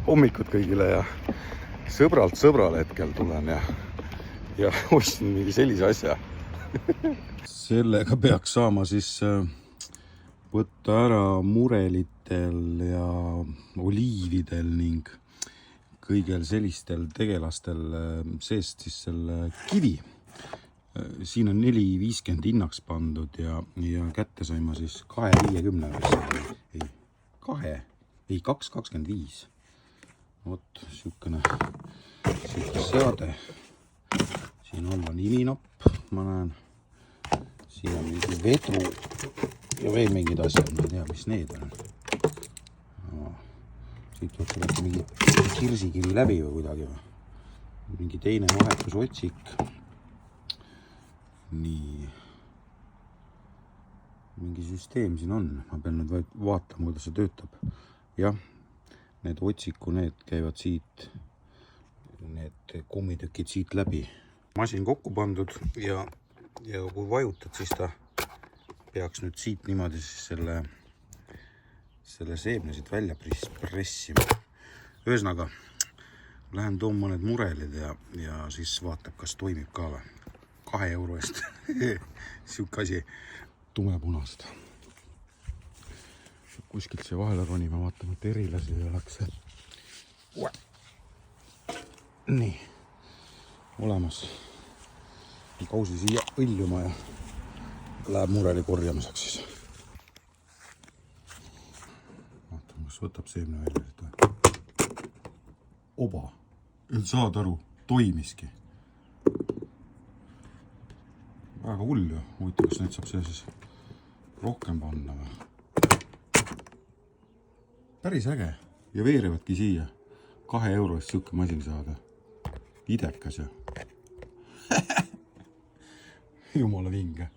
hommikut kõigile ja sõbralt sõbrale hetkel tulen ja ostsin mingi sellise asja. Sellega peaks saama siis võtta ära murelitel ja oliividel ning kõigel sellistel tegelastel seest siis selle kivi. Siin on 4,50 hinnaks pandud ja kätte sain ma siis 2,50. Ei, 2,25. Vot, siukene seade. Siin all on niminopp, ma näen. Siin on mingi vedru ja veel mingid asjad, ma ei tea, mis need on. Siit võtta võtta mingi kirsikiri läbi või kuidagi. Mingi teine vahetusotsik. Nii. Mingi süsteem siin on. Ma pean nüüd vaatama, kuidas see töötab. Jah, need otsiku, need käivad siit. Need kummitükid siit läbi. Masin kokku pandud ja kui vajutad, siis ta peaks nüüd siit niimoodi siis selle seemne siit välja pressima. Ühesõnaga, lähen toon mõned murelid ja siis vaatab, kas toimib ka või. 2 euro eest. Siuke asi tumepunast. Kuskilt see vahele ronima, vaatama, et erilasi ei oleks. Nii. Olemas. Kausi siia õljuma ja läheb mureli korjamiseks siis. Vaatame, kas võtab seemne välja. Oba. Saad aru, toimiski. Väga hull ju. Huvitav, kas neid saab see siis rohkem panna või? Päris äge. Ja veerevadki siia. 2 euro eest siuke masin saada. Idekas ju. Jumala vinge.